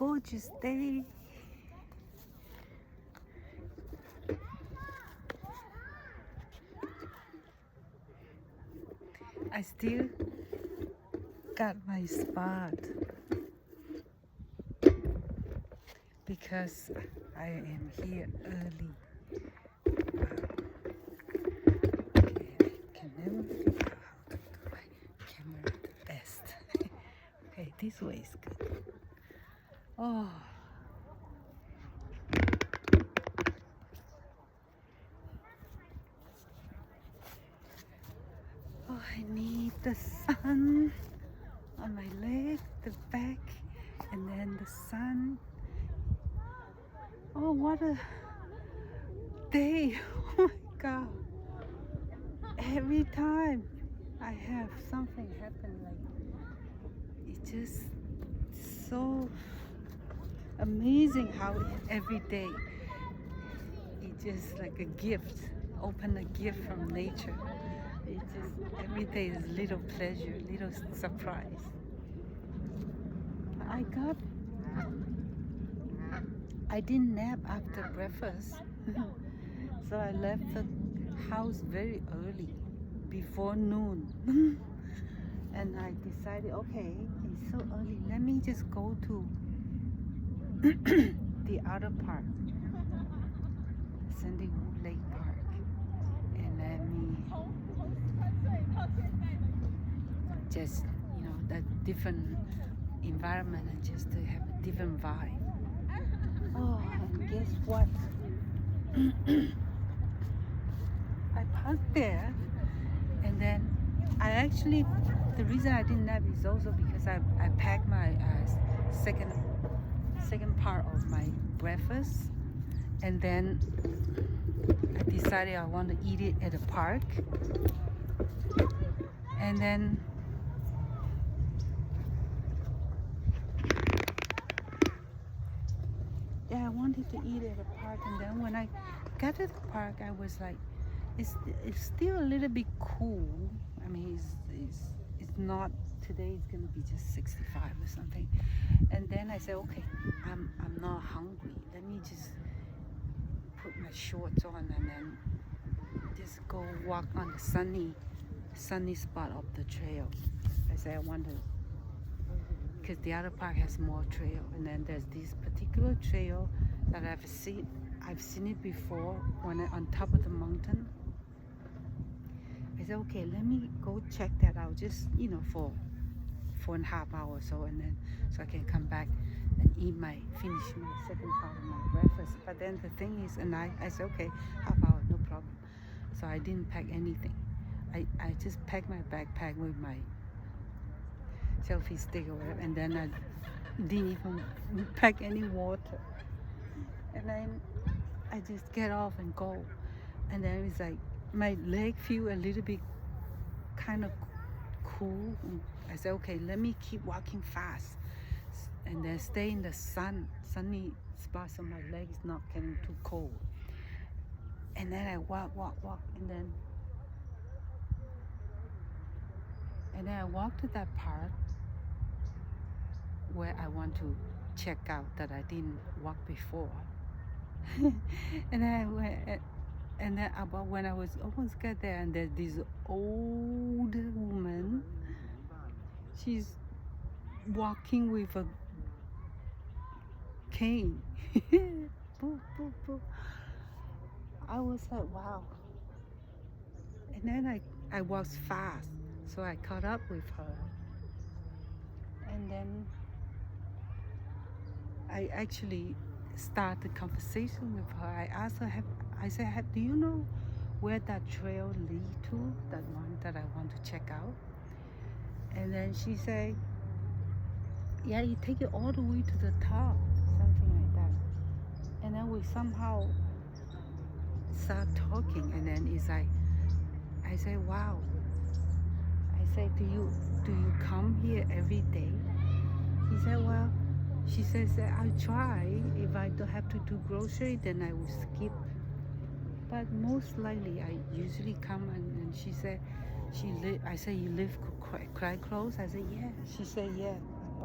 gorgeous day. I still got my spot because I am here early. Okay, I can never figure out how to do my camera the best. Okay, this way is good. Oh. Oh, I need the sun on my leg, the back, and then the sun. Oh, what a day! Oh my God! Every time I have something happen, like it's just so amazing how every day it's just like a gift. Open a gift from nature. It's just every day is little pleasure, little surprise. I didn't nap after breakfast, so I left the house very early, before noon. And I decided, okay, it's so early, let me just go to the other park, Sandy Hook Lake Park, and let me just, that different environment and just to have a different vibe. Oh, and guess what? I parked there, and then the reason I didn't nap is also because I packed my second part of my breakfast, and then I decided I want to eat it at the park, and then I wanted to eat at the park, and then when I got to the park, I was like, it's still a little bit cool. I mean, it's not, today it's gonna be just 65 or something. And then I said, okay, I'm not hungry. Let me just put my shorts on and then just go walk on the sunny spot of the trail. I said I want to, because the other park has more trail, and then there's this particular trail that I've seen it before when I'm on top of the mountain. I said, okay, let me go check that out, just for 4.5 hours or so, and then so I can come back and finish my second part of my breakfast. But then the thing is, and I said, okay, half hour, no problem. So I didn't pack anything. I just packed my backpack with my selfie stick or whatever, and then I didn't even pack any water. And then I just get off and go, and then it's like my leg feel a little bit kind of cool. I said, okay, let me keep walking fast and then stay in the sunny spot so my leg is not getting too cold. And then I walk, and then I walk to that part where I want to check out that I didn't walk before. And then I went, and then about when I was almost get there, and there's this old woman. She's walking with a cane. Boop, boop, boop. I was like, wow. And then I walked fast, so I caught up with her. And then I actually started a conversation with her. I asked her, I said, do you know where that trail leads to, that one that I want to check out? And then she said, yeah, you take it all the way to the top, something like that. And then we somehow start talking, and then it's like, I said, wow. I said, do you come here every day? He said, well, she says that I try. If I don't have to do grocery, then I will skip. But most likely, I usually come, and she said, I said, you live quite close? I said, yeah. She said, yeah,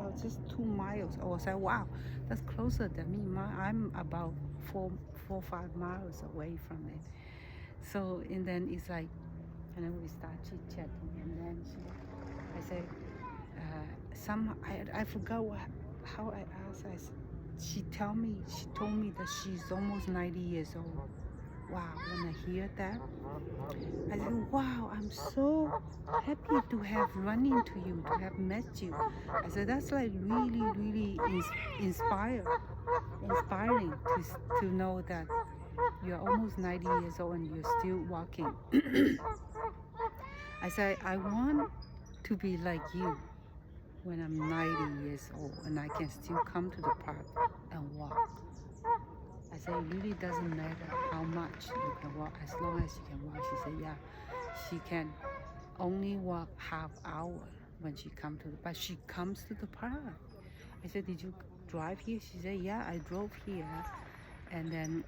wow, just 2 miles. I was like, wow, that's closer than me. I'm about 4 or 5 miles away from it. So, and then it's like, and then we start chit chatting, and then I said, I forgot how I asked. She told me that she's almost 90 years old. Wow, when I hear that, I said, wow, I'm so happy to have run into you, to have met you. I said, that's like really, really inspiring to know that you're almost 90 years old and you're still walking. I said, I want to be like you when I'm 90 years old and I can still come to the park and walk. I said, it really doesn't matter how much you can walk, as long as you can walk. She said, yeah, she can only walk half hour when she comes to the park. She comes to the park. I said, did you drive here? She said, yeah, I drove here. And then,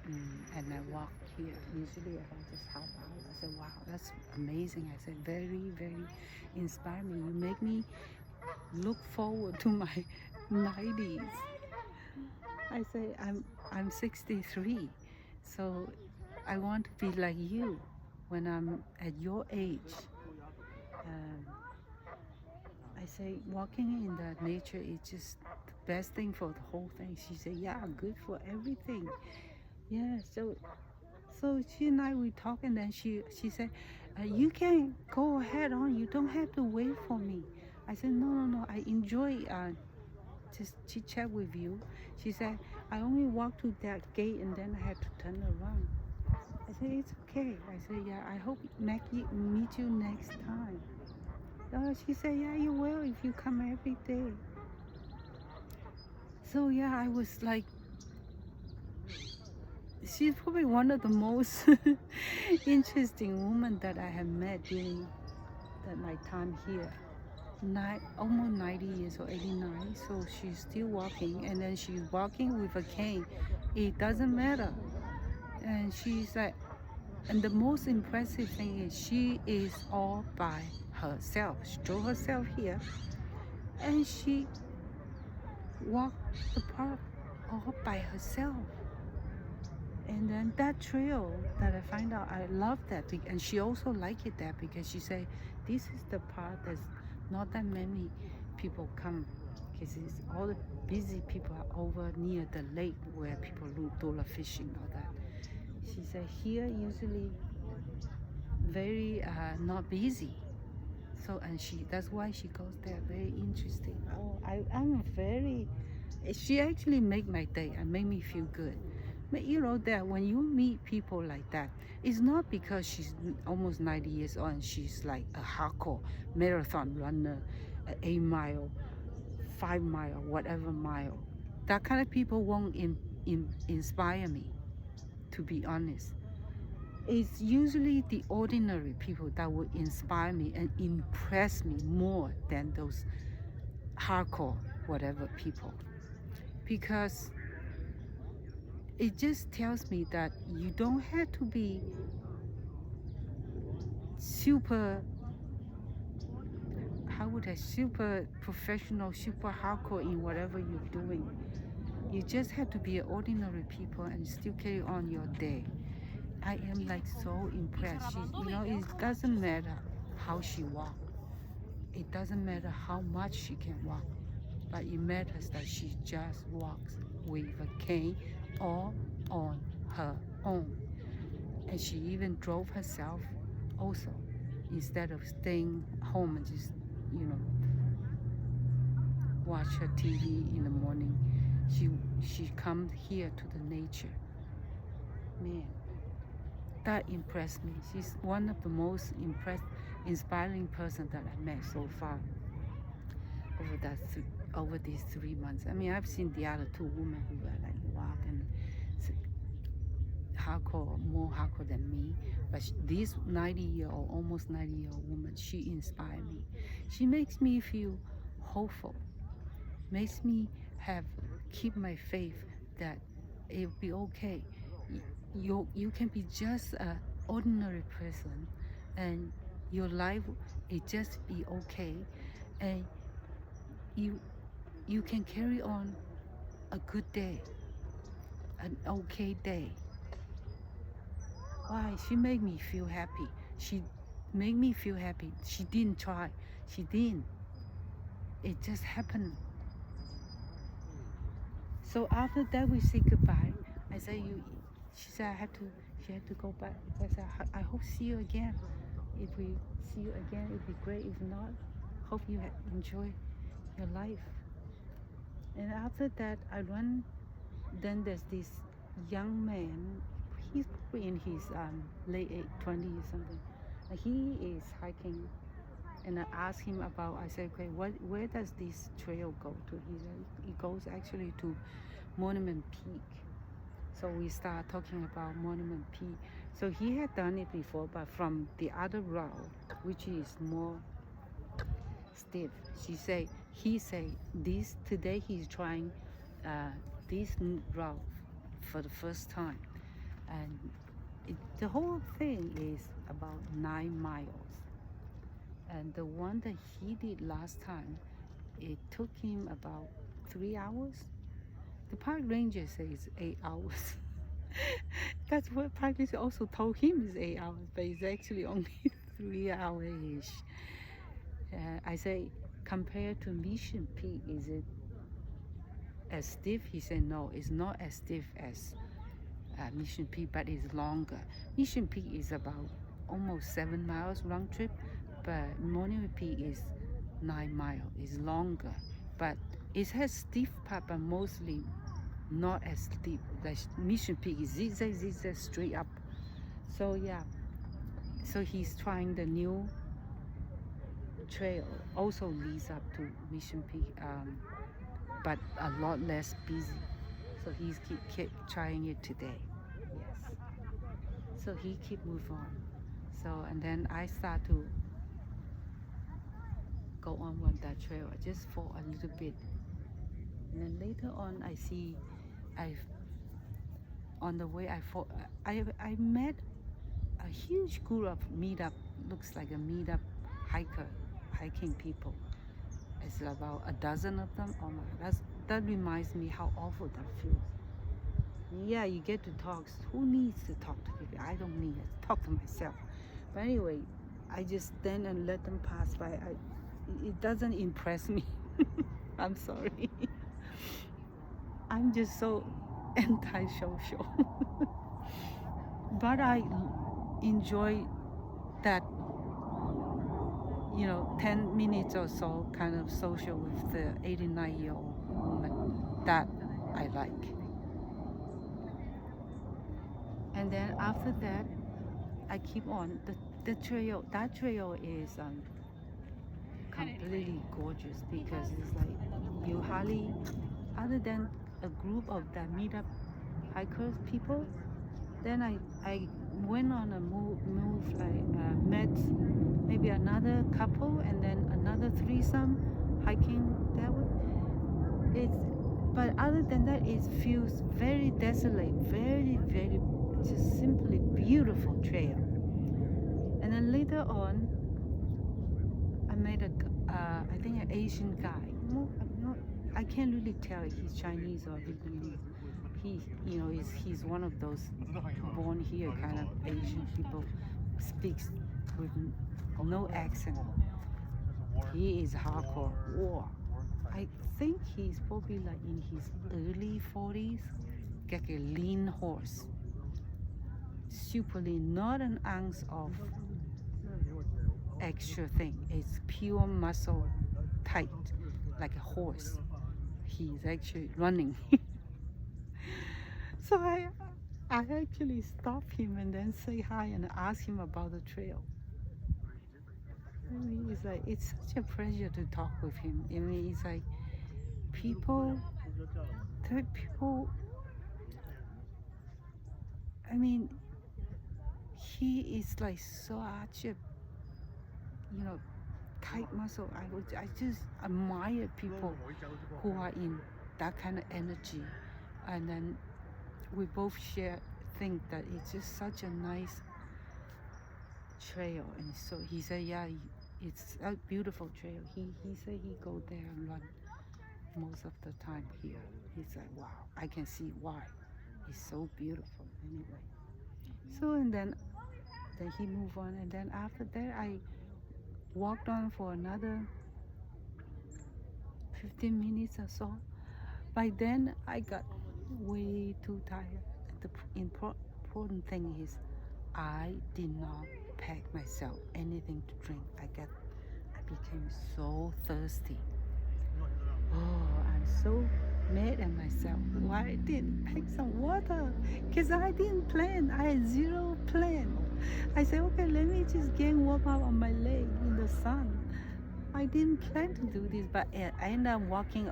and I walked here, usually about just half hour. I said, wow, that's amazing. I said, very, very inspiring. You make me look forward to my 90s. I say I'm 63, so I want to be like you when I'm at your age. I say walking in the nature is just the best thing for the whole thing. She said, yeah, good for everything. Yeah, so she and I we talk, and then she said, you can go ahead on. You don't have to wait for me. I said, no. I enjoy just chit chat with you. She said, I only walked to that gate and then I had to turn around. I said, it's okay. I said, yeah, I hope meet you next time. She said, yeah, you will if you come every day. So yeah, I was like, she's probably one of the most interesting women that I have met during my time here. Almost 90 years old, 89, so she's still walking, and then she's walking with a cane. It doesn't matter. And she's like, and the most impressive thing is she is all by herself. She drove herself here, and she walked the park all by herself. And then that trail that I find out, I love that, and she also liked it that because she said, this is the part that's not that many people come, because it's all the busy people are over near the lake where people do dollar fishing, all that. She said here usually very not busy. So, and that's why she goes there. Very interesting. Oh, I'm very, she actually make my day and make me feel good. But you know that when you meet people like that, it's not because she's almost 90 years old and she's like a hardcore marathon runner, 8 mile, 5 mile, whatever mile. That kind of people won't inspire me, to be honest. It's usually the ordinary people that will inspire me and impress me more than those hardcore whatever people, because it just tells me that you don't have to be super, super professional, super hardcore in whatever you're doing. You just have to be an ordinary people and still carry on your day. I am like so impressed. It doesn't matter how she walks. It doesn't matter how much she can walk, but it matters that she just walks with a cane all on her own. And she even drove herself also, instead of staying home and just, watch her TV in the morning. She comes here to the nature. Man, that impressed me. She's one of the most inspiring person that I met so far over these 3 months. I mean, I've seen the other two women who were like walk and hardcore, more hardcore than me. But this 90-year-old, almost 90-year-old woman, she inspired me. She makes me feel hopeful. Makes me keep my faith that it'll be okay. You can be just an ordinary person, and your life it just be okay, and you you can carry on a good day, an okay day. Why? She made me feel happy. She made me feel happy. She didn't try. She didn't. It just happened. So after that, we say goodbye. I said, you. She said, she had to go back. I said, I hope see you again. If we see you again, it'd be great. If not, hope you enjoy your life. And after that, I run. Then there's this young man. He's probably in his late 20s or something. And he is hiking. And I asked him about, I said, okay, where does this trail go to? He said, it goes actually to Monument Peak. So we start talking about Monument Peak. So he had done it before, but from the other route, which is more stiff. He say this today he's trying this route for the first time, and the whole thing is about 9 miles. And the one that he did last time, it took him about 3 hours. The park ranger says 8 hours. That's what park ranger also told him is 8 hours, but it's actually only 3 hours-ish. I say, compared to Mission Peak, is it as stiff? He said, no, it's not as stiff as Mission Peak, but it's longer. Mission Peak is about almost 7 miles round trip, but Monument Peak is 9 miles. It's longer, but it has steep part, but mostly not as steep. Like Mission Peak is zigzag straight up. So yeah, so he's trying the new trail, also leads up to Mission Peak, but a lot less busy. So he's keep trying it today. Yes. So he keep move on. So and then I start to go on that trail just for a little bit. And then later on, I see, on the way I met a huge group of meetup, looks like a meetup hiking people. It's about a dozen of them. Oh my, that reminds me how awful that feels. Yeah, you get to talk. Who needs to talk to people? I don't need to talk to myself. But anyway, I just stand and let them pass by. It doesn't impress me. I'm sorry. I'm just so antisocial. But I enjoy that, 10 minutes or so kind of social with the 89-year-old woman that I like. And then after that, I keep on. The trail, that trail is completely gorgeous because it's like you hardly, other than a group of that meetup hikers people, then I went on a move like met maybe another couple and then another threesome hiking that way. But other than that, it feels very desolate, very just simply beautiful trail. And then later on, I met I think an Asian guy. I can't really tell if he's Chinese or Vietnamese. He's one of those born here kind of Asian people, speaks with no accent. He is hardcore. Whoa. I think he's probably like in his early 40s, like a lean horse. Super lean, not an ounce of extra thing. It's pure muscle, tight, like a horse. He's actually running. So I actually stop him and then say hi and ask him about the trail. I mean, it's such a pleasure to talk with him. I mean, it's like people, I mean, he is like such a, tight muscle. I just admire people who are in that kind of energy. And then we both think that it's just such a nice trail. And so he said, yeah, it's a beautiful trail. He said he go there and run. most of the time here. He's like, wow, I can see why. It's so beautiful anyway. So and then he moved on, and then after that I walked on for another 15 minutes or so. By then I got way too tired. The important thing is I did not pack myself anything to drink. I became so thirsty. Oh, I'm so mad at myself. Why I didn't pack some water? Because I didn't plan. I had zero plan. I said, okay, let me just gain warm up on my leg in the sun. I didn't plan to do this, but I ended up walking.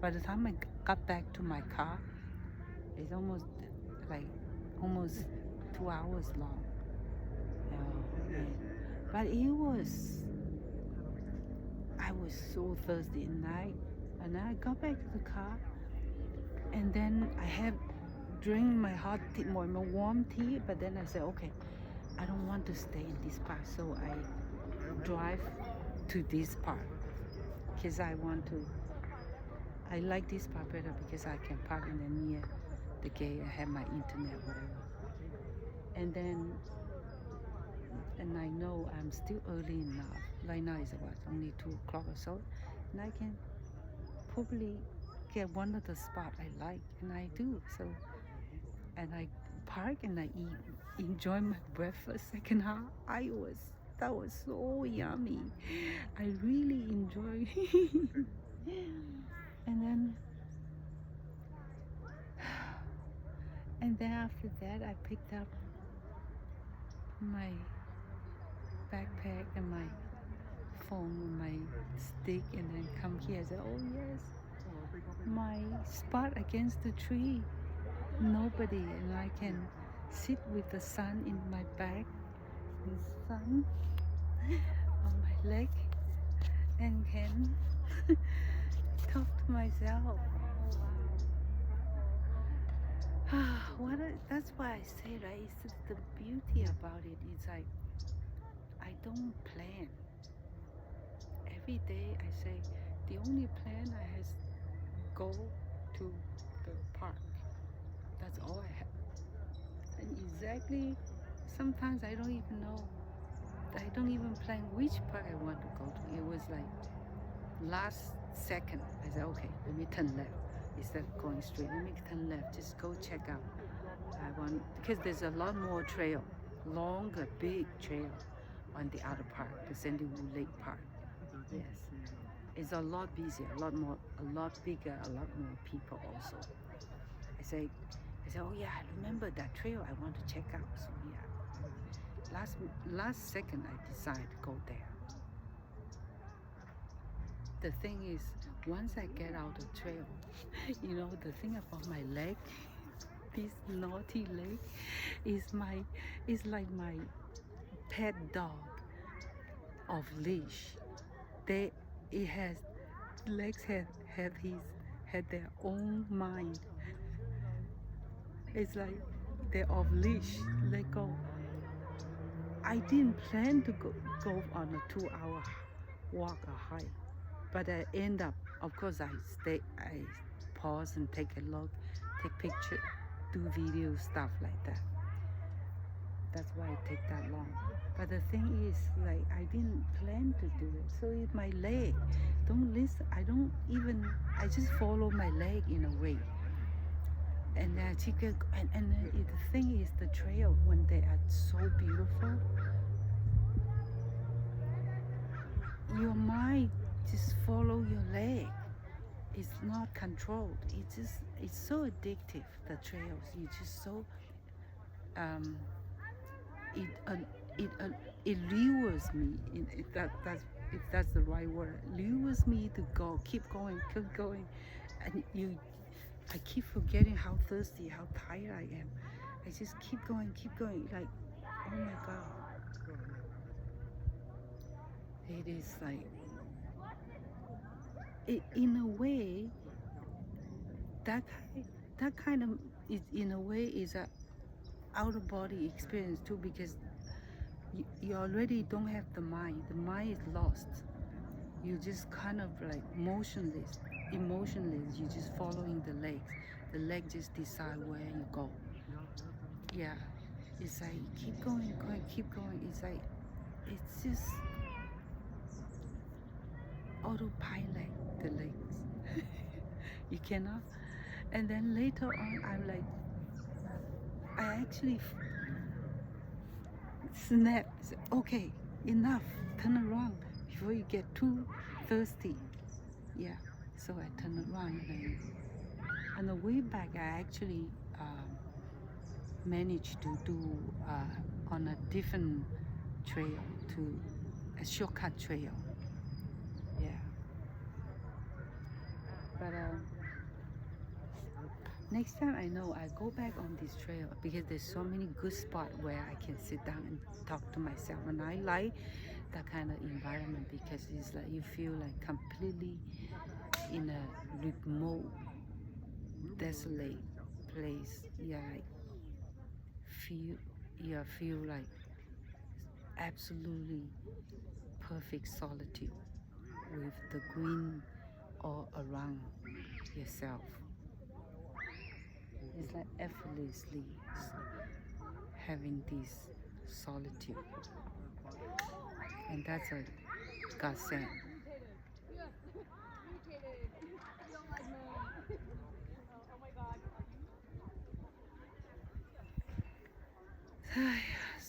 By the time I got back to my car, it's almost like almost 2 hours long. Oh, man. But I was so thirsty, and I got back to the car, and then I have drink my hot tea, my warm tea. But then I said, okay, I don't want to stay in this park, so I drive to this park because I like this park better because I can park in the near the gate. I have my internet, whatever. And I know I'm still early enough. Right now it's about only 2 o'clock or so, and I can probably get one of the spots I like, and I do. So, and I park and I enjoy my breakfast. Second half, that was so yummy. I really enjoy. and then after that, I picked up my backpack and my phone and my stick, and then come here and say, oh yes, my spot against the tree, nobody, and I can sit with the sun in my back, the sun on my leg, and can talk to myself. Oh, wow. That's why I say, right, it's just the beauty about it. It's like I don't plan. Every day I say the only plan I have, go to the park. That's all I have. And exactly, sometimes I don't even know. I don't even plan which park I want to go to. It was like last second. I said, okay, let me turn left. Instead of going straight, let me turn left. Just go check out. Because there's a lot more trail, longer, big trail on the other park, the Sandy Wu Lake Park. Yes, it's a lot busier, a lot bigger, a lot more people also. I say, oh yeah, I remember that trail I want to check out. So yeah, last second I decided to go there. The thing is, once I get out the trail, the thing about my leg, this naughty leg, is like my pet dog of leash. Legs had their own mind. It's like they're off leash. Let go. I didn't plan to go on a 2-hour walk or hike, but I end up. Of course, I pause and take a look, take picture, do video stuff like that. That's why it take that long. But the thing is, like, I didn't plan to do it. So it's my leg. Don't listen. I just follow my leg in a way. And the thing is, the trail, when they are so beautiful, your mind just follow your leg. It's not controlled. It's so addictive, the trails. You just so it lures me. If that's the right word, lures me to go, keep going, and I keep forgetting how thirsty, how tired I am. I just keep going, like, oh my God. It is like, in a way, that kind of in a way is a out of body experience too, because you already don't have the mind. The mind is lost. You just kind of like motionless. emotionless. You're just following the legs. The leg just decide where you go. Yeah, it's like keep going, keep going. It's like it's just autopilot the legs. You cannot. And then later on, I'm like, I actually snap. Say, okay, enough. Turn around before you get too thirsty. Yeah. So I turn around, and on the way back, I actually managed to do on a different trail, to a shortcut trail. Yeah. But next time I know I go back on this trail, because there's so many good spots where I can sit down and talk to myself, and I like that kind of environment because it's like you feel like completely in a remote, desolate place. Yeah, like feel like absolutely perfect solitude with the green all around yourself. It's like effortlessly having this solitude, and that's a godsend.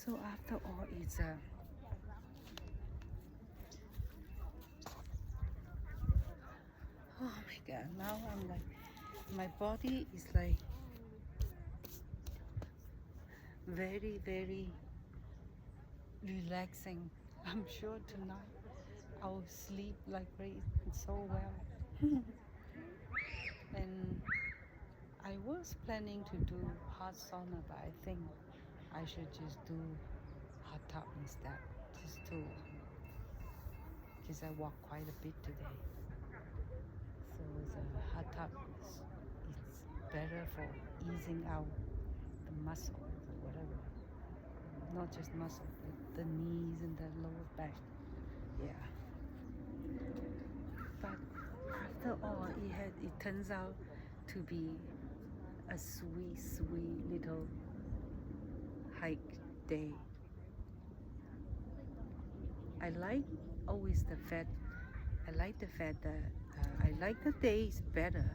So after all, it's a oh my god, now I'm like, my body is like very, very relaxing. I'm sure tonight I'll sleep like great so well. And I was planning to do hot sauna, but I think I should just do hot tub instead, just to, because I walked quite a bit today. So the hot tub it's better for easing out the muscles or whatever. Not just muscle, the knees and the lower back. Yeah. But after all, it turns out to be a sweet, sweet little hike day. I like always the fact. I like the fact that I like the days better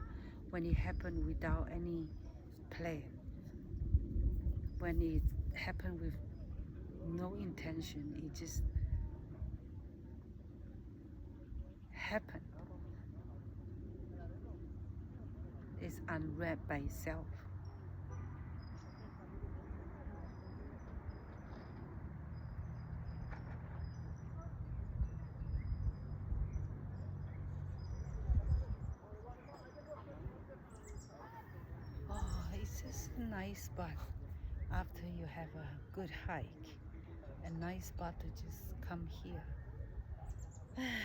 when it happened without any plan. When it happened with no intention, it just happened. It's unwrapped by itself. Oh, it's just a nice spot after you have a good hike. A nice spot to just come here.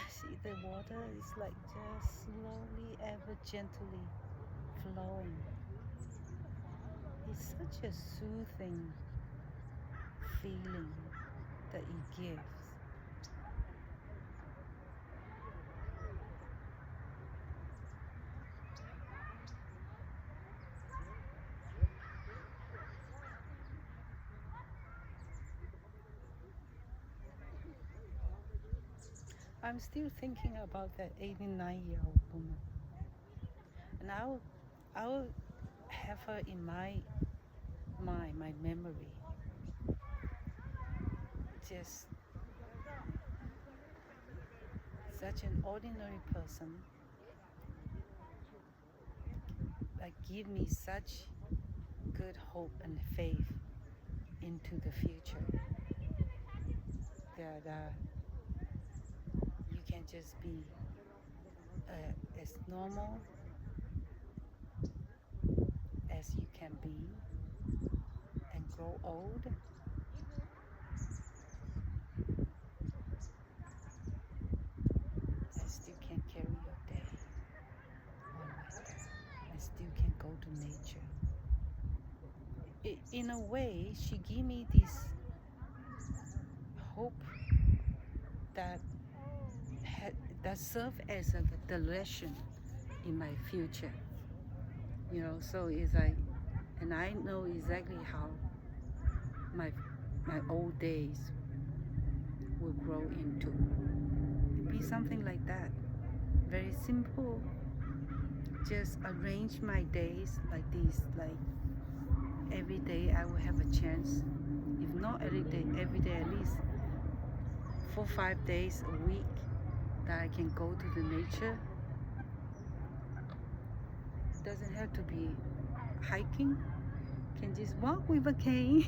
See, the water is like just slowly, ever gently flowing. It's such a soothing feeling that it gives. I'm still thinking about that 89-year-old woman, and I'll have her in my mind, my memory. Just such an ordinary person that give me such good hope and faith into the future, that you can just be as normal as you can be and grow old. I still can carry your day on my back. I still can go to nature. In a way, she gave me this hope that that served as a direction in my future. So it's like, and I know exactly how my my old days will grow into. It'd be something like that. Very simple. Just arrange my days like this. Like every day I will have a chance. If not every day at least 4 5 days a week that I can go to the nature. Doesn't have to be hiking. Can just walk with a cane.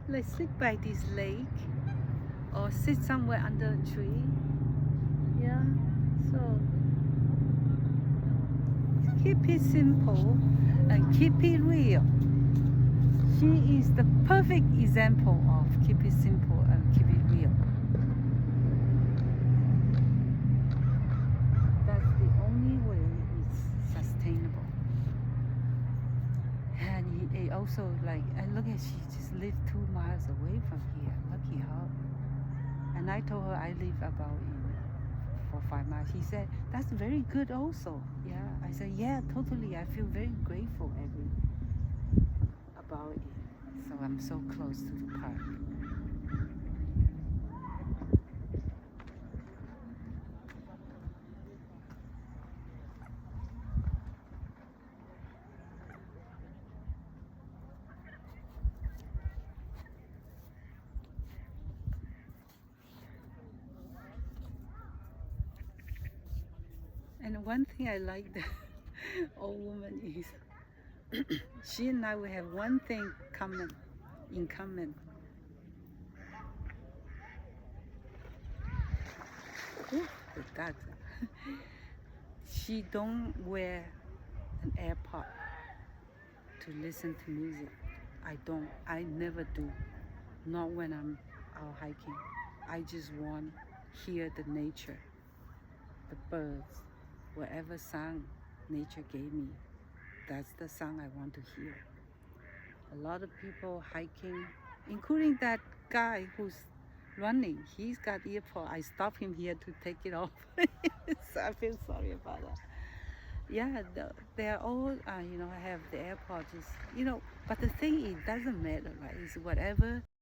Like sit by this lake or sit somewhere under a tree. Yeah. So keep it simple and keep it real. She is the perfect example of keep it simple and keep it real. That's the only way it's sustainable. And he also like, and look at, she just lived 2 miles away from here. Lucky her. And I told her I live about in 4 5 miles. He said, that's very good also. Yeah. I said, yeah, totally. I feel very grateful about it. So I'm so close to the park. And one thing I like the old woman is she and I will have one thing in common. Ooh, the dogs. She don't wear an AirPod to listen to music. I don't. I never do. Not when I'm out hiking. I just want to hear the nature, the birds, whatever sound nature gave me. That's the sound I want to hear. A lot of people hiking, including that guy who's running, he's got earpod. I stopped him here to take it off. So I feel sorry about that. Yeah, they're all, have the AirPods. But the thing, it doesn't matter, right? It's whatever